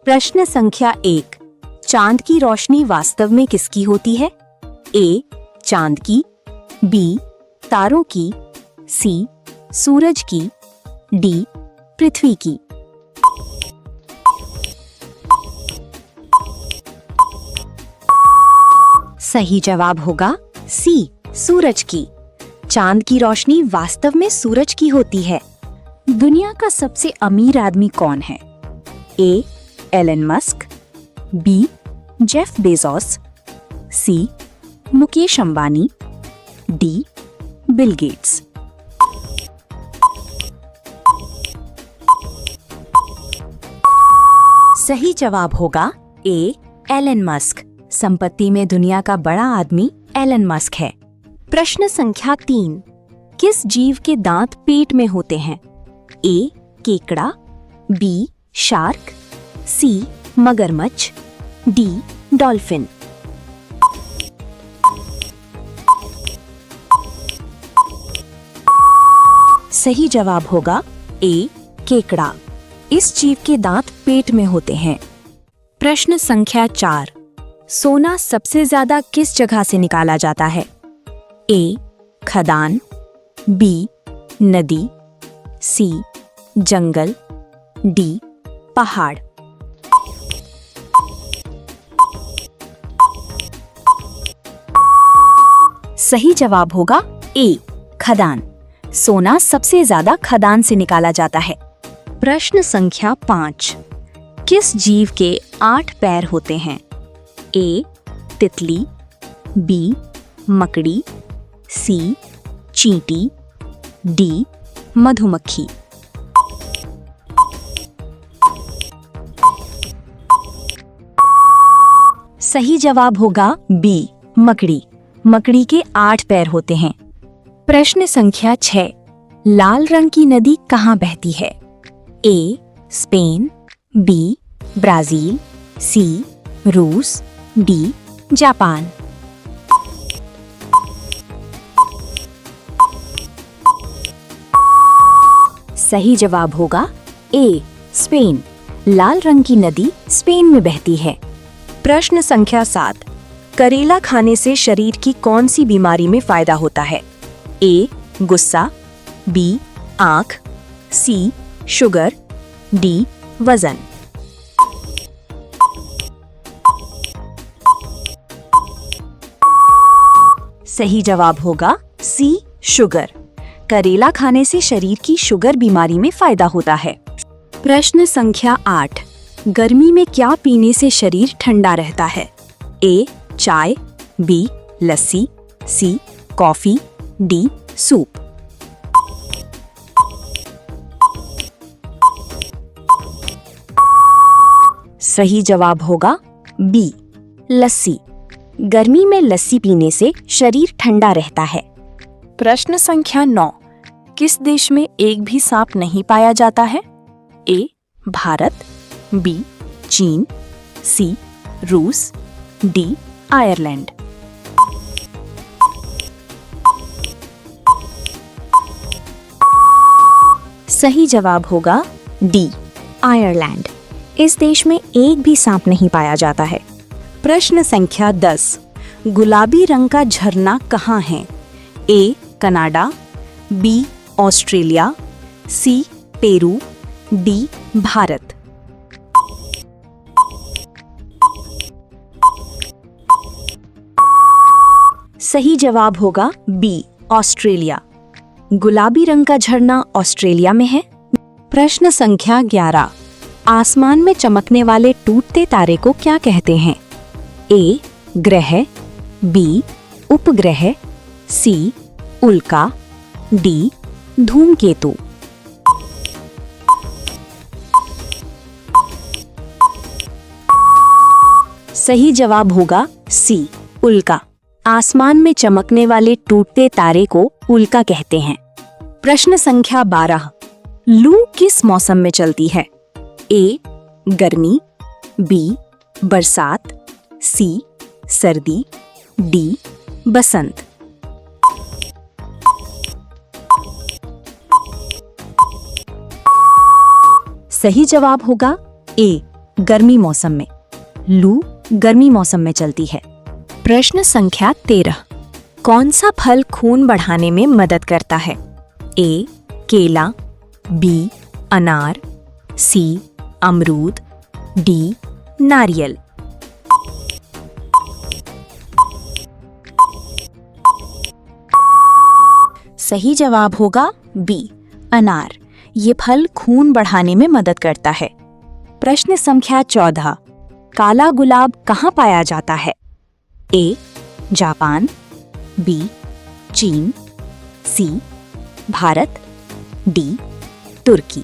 प्रश्न संख्या 1। चांद की रोशनी वास्तव में किसकी होती है? ए. चांद की, बी. तारों की, सी. सूरज की, डी. पृथ्वी की। सही जवाब होगा सी. सूरज की। चांद की रोशनी वास्तव में सूरज की होती है। दुनिया का सबसे अमीर आदमी कौन है? A. Elon Musk, B. Jeff Bezos, C. Mukesh Ambani, D. Bill Gates. सही जवाब होगा ए. Elon Musk. संपत्ति में दुनिया का बड़ा आदमी एलन मस्क है। प्रश्न संख्या 3। किस जीव के दांत पेट में होते हैं? ए. केकड़ा, बी. शार्क, सी. मगरमच्छ, डी. डॉल्फिन। सही जवाब होगा ए. केकड़ा। इस जीव के दांत पेट में होते हैं। प्रश्न संख्या 4। सोना सबसे ज्यादा किस जगह से निकाला जाता है? ए. खदान, बी. नदी, सी. जंगल, डी. पहाड़। सही जवाब होगा ए. खदान। सोना सबसे ज्यादा खदान से निकाला जाता है। प्रश्न संख्या 5। किस जीव के 8 पैर होते हैं? ए. तितली, बी. मकड़ी, सी. चींटी, डी. मधुमक्खी। सही जवाब होगा बी. मकड़ी। मकड़ी के 8 पैर होते हैं। प्रश्न संख्या 6। लाल रंग की नदी कहाँ बहती है? A. Spain, B. Brazil, C. रूस, डी. जापान। सही जवाब होगा ए. स्पेन। लाल रंग की नदी स्पेन में बहती है। प्रश्न संख्या 7। करेला खाने से शरीर की कौन सी बीमारी में फायदा होता है? ए. गुस्सा, बी. आंख, सी. Sugar, D. वजन। सही जवाब होगा सी. शुगर। करेला खाने से शरीर की शुगर बीमारी में फायदा होता है। प्रश्न संख्या 8। गर्मी में क्या पीने से शरीर ठंडा रहता है? ए. चाय, B. Lassi, C. Coffee, D. Soup. सही जवाब होगा बी. लस्सी। गर्मी में लस्सी पीने से शरीर ठंडा रहता है। प्रश्न संख्या 9। किस देश में एक भी सांप नहीं पाया जाता है? ए. भारत, बी. चीन, सी. रूस, डी. आयरलैंड। सही जवाब होगा डी. आयरलैंड। इस देश में एक भी सांप नहीं पाया जाता है। प्रश्न संख्या 10। गुलाबी रंग का झरना कहाँ है? A. Canada, B. Australia, C. Peru, D. Bharat. सही जवाब होगा बी. ऑस्ट्रेलिया। गुलाबी रंग का झरना ऑस्ट्रेलिया में है। प्रश्न संख्या 11। आसमान में चमकने वाले टूटते तारे को क्या कहते हैं? ए. ग्रह, बी. उपग्रह, सी. उल्का, डी. धूमकेतु। सही जवाब होगा सी. उल्का। आसमान में चमकने वाले टूटते तारे को उल्का कहते हैं। प्रश्न संख्या 12। लू किस मौसम में चलती है? ए. गर्मी, बी. बरसात, सी. सर्दी, डी. बसंत। सही जवाब होगा ए. गर्मी मौसम में। लू गर्मी मौसम में चलती है। प्रश्न संख्या 13। कौन सा फल खून बढ़ाने में मदद करता है? ए केला, बी अनार, सी अमरूद, डी नारियल। सही जवाब होगा बी अनार। ये फल खून बढ़ाने में मदद करता है। प्रश्न संख्या 14। काला गुलाब कहाँ पाया जाता है? ए जापान, बी चीन, सी भारत, डी तुर्की।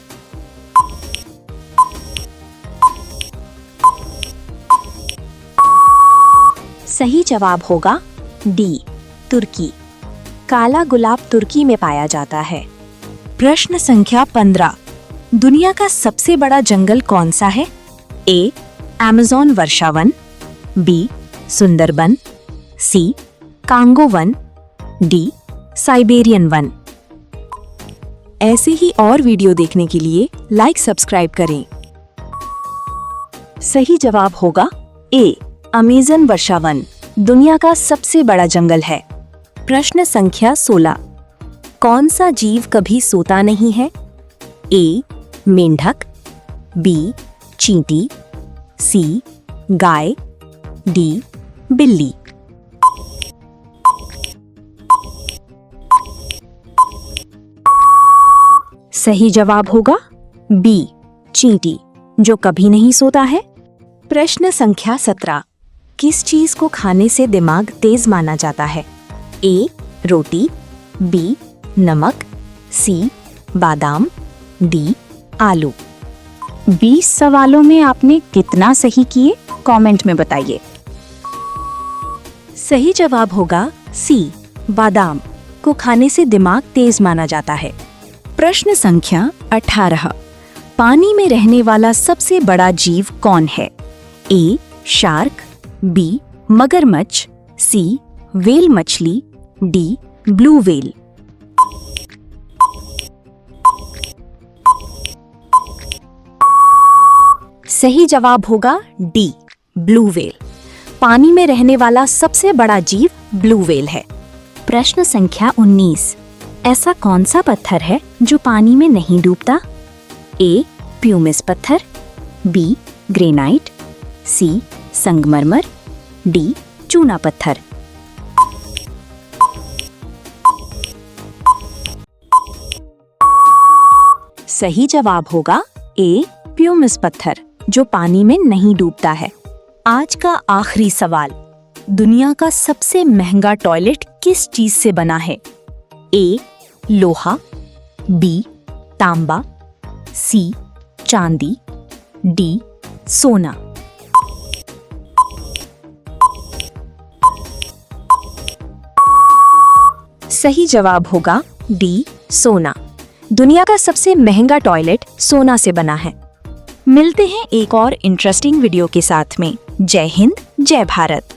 सही जवाब होगा डी तुर्की। काला गुलाब तुर्की में पाया जाता है। प्रश्न संख्या 15। दुनिया का सबसे बड़ा जंगल कौन सा है? ए अमेज़न वर्षावन, बी सुंदरबन, सी कांगो वन, डी साइबेरियन वन। ऐसे ही और वीडियो देखने के लिए लाइक सब्सक्राइब करें। सही जवाब होगा ए अमेज़न वर्षावन दुनिया का सबसे बड़ा जंगल है। प्रश्न संख्या 16। कौन सा जीव कभी सोता नहीं है? ए मेंढक, बी चींटी, सी गाय, डी बिल्ली। सही जवाब होगा बी चींटी, जो कभी नहीं सोता है। प्रश्न संख्या 17। किस चीज को खाने से दिमाग तेज माना जाता है? ए रोटी, बी नमक, सी बादाम, डी आलू। 20 सवालों में आपने कितना सही किए कमेंट में बताइए। सही जवाब होगा सी बादाम को खाने से दिमाग तेज माना जाता है। प्रश्न संख्या 18। पानी में रहने वाला सबसे बड़ा जीव कौन है? ए शार्क, बी मगरमच्छ, सी व्हेल मछली, डी ब्लू व्हेल। सही जवाब होगा डी ब्लू व्हेल। पानी में रहने वाला सबसे बड़ा जीव ब्लू व्हेल है। प्रश्न संख्या 19। ऐसा कौन सा पत्थर है जो पानी में नहीं डूबता? ए प्यूमिस पत्थर, बी ग्रेनाइट, सी संगमरमर, डी चूना पत्थर। सही जवाब होगा ए प्यूमिस पत्थर, जो पानी में नहीं डूबता है। आज का आखिरी सवाल। दुनिया का सबसे महंगा टॉयलेट किस चीज से बना है? ए लोहा, बी तांबा, सी चांदी, डी सोना। सही जवाब होगा डी सोना। दुनिया का सबसे महंगा टॉयलेट सोना से बना है। मिलते हैं एक और इंटरेस्टिंग वीडियो के साथ में। जय हिंद, जय भारत।